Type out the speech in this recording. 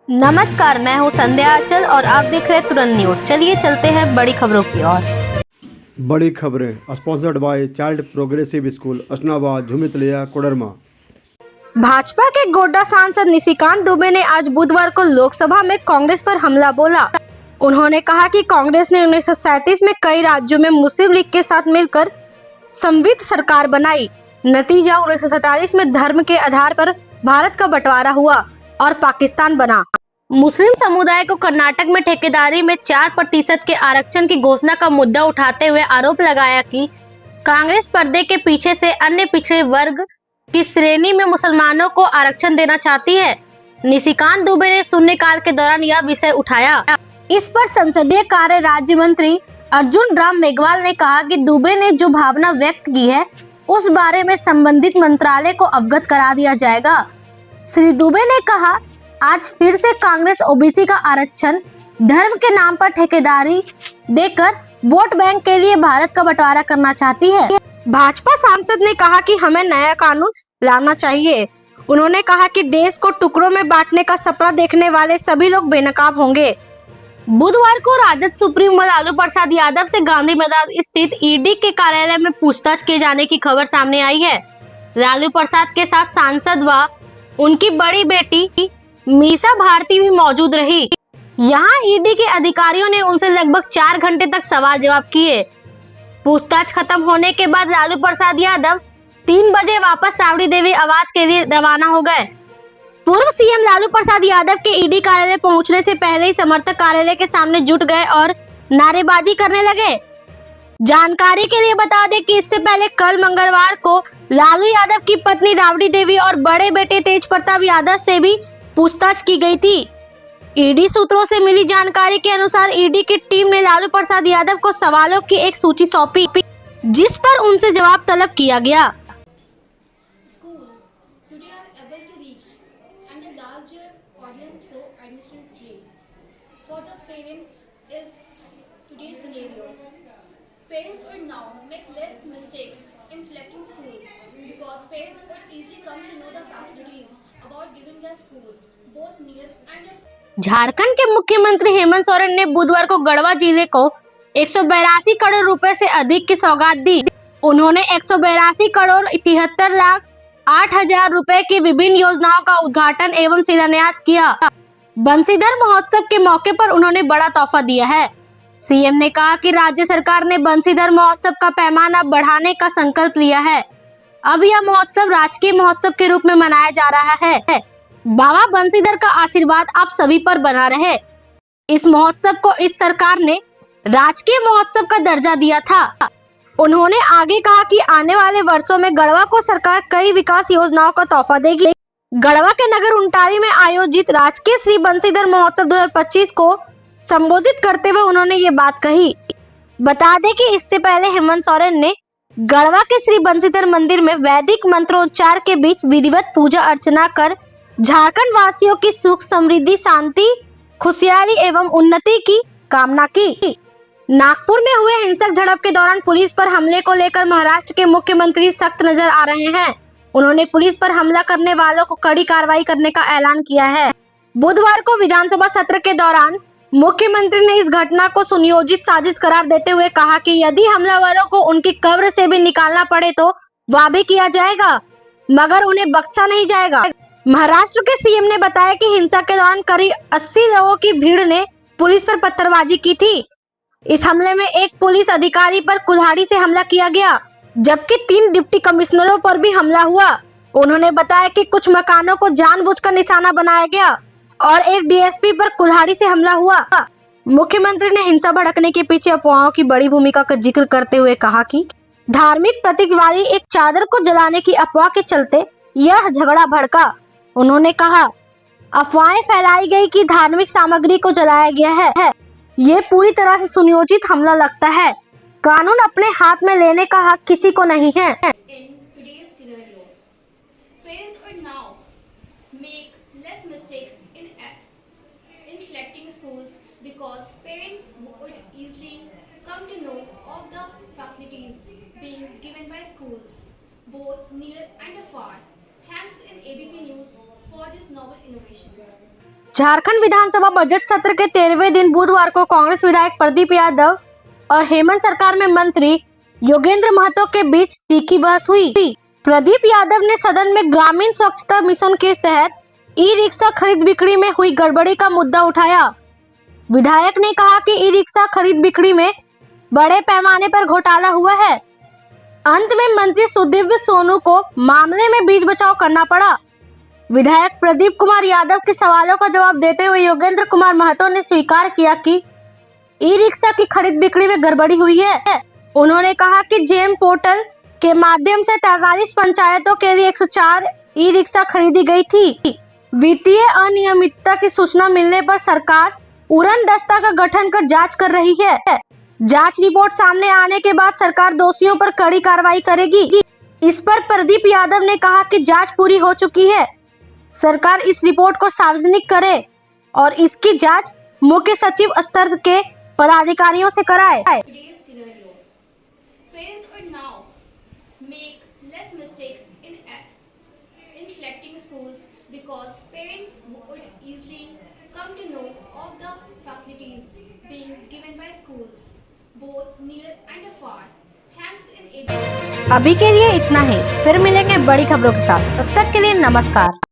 नमस्कार, मैं हूं संध्या आंचल और आप देख रहे हैं तुरंत न्यूज। चलिए चलते हैं बड़ी खबरों की ओर। बड़ी खबरें sponsored by child progressive school Asnabad Jhumitaliya Koderma. Bhajpa के गोड्डा सांसद निशिकांत दुबे ने आज बुधवार को लोकसभा में कांग्रेस पर हमला बोला। उन्होंने कहा कि कांग्रेस ने 1937 में कई राज्यों में मुस्लिम लीग के साथ मिलकर संवित सरकार बनाई। नतीजा 1947 में धर्म के आधार पर भारत का बंटवारा हुआ और पाकिस्तान बना। मुस्लिम समुदाय को कर्नाटक में ठेकेदारी में 4% के आरक्षण की घोषणा का मुद्दा उठाते हुए आरोप लगाया कि कांग्रेस पर्दे के पीछे से अन्य पिछड़े वर्ग की श्रेणी में मुसलमानों को आरक्षण देना चाहती है। निशिकांत दुबे ने शून्यकाल के दौरान यह विषय उठाया। इस पर संसदीय कार्य राज्य मंत्री अर्जुन राम मेघवाल ने कहा कि दुबे ने जो भावना व्यक्त की है उस बारे में संबंधित मंत्रालय को अवगत करा दिया जाएगा। श्री दुबे ने कहा, आज फिर से कांग्रेस ओबीसी का आरक्षण धर्म के नाम पर ठेकेदारी देकर वोट बैंक के लिए भारत का बंटवारा करना चाहती है। भाजपा सांसद ने कहा कि हमें नया कानून लाना चाहिए। उन्होंने कहा कि देश को टुकड़ों में बांटने का सपना देखने वाले सभी लोग बेनकाब होंगे। बुधवार को राजद सुप्रीमो लालू प्रसाद यादव से गांधी मैदान स्थित ईडी के कार्यालय में पूछताछ किए जाने की खबर सामने आई है। लालू प्रसाद के साथ सांसद व उनकी बड़ी बेटी मीसा भारती भी मौजूद रही। यहाँ ईडी के अधिकारियों ने उनसे लगभग 4 घंटे तक सवाल जवाब किए। पूछताछ खत्म होने के बाद लालू प्रसाद यादव 3 बजे वापस राबड़ी देवी आवास के लिए रवाना हो गए। पूर्व सीएम लालू प्रसाद यादव के ईडी कार्यालय पहुंचने से पहले ही समर्थक कार्यालय के सामने जुट गए और नारेबाजी करने लगे। जानकारी के लिए बता दें कि इससे पहले कल मंगलवार को लालू यादव की पत्नी राबड़ी देवी और बड़े बेटे तेज प्रताप यादव से भी पूछताछ की गई थी। ईडी सूत्रों से मिली जानकारी के अनुसार ईडी की टीम ने लालू प्रसाद यादव को सवालों की एक सूची सौंपी, जिस पर उनसे जवाब तलब किया गया। Parents would now make less mistakes in selecting school because parents would easily come to know the facilities about giving their schools both near and Jharkhand के मुख्यमंत्री हेमंत सोरेन ने बुधवार को गढ़वा जिले को 182 करोड़ रुपए से अधिक की सौगात दी। उन्होंने 182 करोड़ 73 लाख 8 हजार रुपए की विभिन्न योजनाओं का उद्घाटन एवं शिलान्यास किया। बंसीधर महोत्सव के मौके पर उन्होंने बड़ा तोहफा दिया है। सीएम ने कहा कि राज्य सरकार ने बंसीधर महोत्सव का पैमाना बढ़ाने का संकल्प लिया है। अब यह महोत्सव राजकीय महोत्सव के रूप में मनाया जा रहा है। बाबा बंसीधर का आशीर्वाद आप सभी पर बना रहे। इस महोत्सव को इस सरकार ने राजकीय महोत्सव का दर्जा दिया था। उन्होंने आगे कहा कि आने वाले वर्षों में गढ़वा को सरकार कई विकास योजनाओं का तोहफा देगी। गढ़वा के नगर उंटारी में आयोजित राजकीय श्री बंसीधर महोत्सव 2025 को संबोधित करते हुए उन्होंने ये बात कही। बता दें कि इससे पहले हेमंत सोरेन ने गढ़वा के श्री बंसीधर मंदिर में वैदिक मंत्रोच्चार के बीच विधिवत पूजा अर्चना कर झारखंड वासियों की सुख समृद्धि शांति खुशहाली एवं उन्नति की कामना की। नागपुर में हुए हिंसक झड़प के दौरान पुलिस पर हमले को लेकर महाराष्ट्र के मुख्यमंत्री सख्त नजर आ रहे हैं। उन्होंने पुलिस पर हमला करने वालों को कड़ी कार्रवाई करने का ऐलान किया है। बुधवार को विधानसभा सत्र के दौरान मुख्यमंत्री ने इस घटना को सुनियोजित साजिश करार देते हुए कहा कि यदि हमलावरों को उनकी कब्र से भी निकालना पड़े तो वह भी किया जाएगा, मगर उन्हें बख्शा नहीं जाएगा। महाराष्ट्र के सीएम ने बताया कि हिंसा के दौरान करीब 80 लोगों की भीड़ ने पुलिस पर पत्थरबाजी की थी। इस हमले में एक पुलिस अधिकारी पर कुल्हाड़ी से हमला किया गया, जबकि 3 डिप्टी कमिश्नरों पर भी हमला हुआ। उन्होंने बताया कि कुछ मकानों को जानबूझकर निशाना बनाया गया और एक डीएसपी पर कुल्हाड़ी से हमला हुआ। मुख्यमंत्री ने हिंसा भड़कने के पीछे अफवाहों की बड़ी भूमिका का जिक्र करते हुए कहा कि धार्मिक प्रतीक वाली एक चादर को जलाने की अफवाह के चलते यह झगड़ा भड़का। उन्होंने कहा, अफवाहें फैलाई गई कि धार्मिक सामग्री को जलाया गया है। ये पूरी तरह से सुनियोजित हमला लगता है। कानून अपने हाथ में लेने का हक किसी को नहीं है। selecting schools because parents would easily come to know of the facilities being given by schools, both near and afar. Thanks in ABP News for this novel innovation. Jharkhand Vidhan Sabha budget सत्र के 13वें दिन बुधवार को कांग्रेस विधायक प्रदीप यादव और हेमंत सरकार में मंत्री योगेंद्र महतो के बीच तीखी बहस हुई। प्रदीप यादव ने सदन में ग्रामीण स्वच्छता मिशन के तहत ई रिक्शा खरीद बिक्री में हुई गड़बड़ी का मुद्दा उठाया। विधायक ने कहा कि ई रिक्शा खरीद बिक्री में बड़े पैमाने पर घोटाला हुआ है। अंत में मंत्री सुदीव्य सोनू को मामले में बीच बचाव करना पड़ा। विधायक प्रदीप कुमार यादव के सवालों का जवाब देते हुए योगेंद्र कुमार महतो ने स्वीकार किया कि ई रिक्शा की खरीद बिक्री में गड़बड़ी हुई है। उन्होंने कहा कि जेम पोर्टल के माध्यम से 43 पंचायतों के लिए 104 ई रिक्शा खरीदी गई थी। वित्तीय अनियमितता की सूचना मिलने पर सरकार उड़न दस्ता का गठन कर जांच कर रही है। जांच रिपोर्ट सामने आने के बाद सरकार दोषियों पर कड़ी कार्रवाई करेगी। इस पर प्रदीप यादव ने कहा कि जांच पूरी हो चुकी है, सरकार इस रिपोर्ट को सार्वजनिक करे और इसकी जांच मुख्य सचिव स्तर के पदाधिकारियों से कराए। Today's scenario. Parents would now make less mistakes in selecting schools because parents would easily come to know of the facilities being given by schools, both near and afar. Thanks in अभी के लिए इतना ही, फिर मिलेंगे बड़ी खबरों के साथ। तब तक के लिए नमस्कार।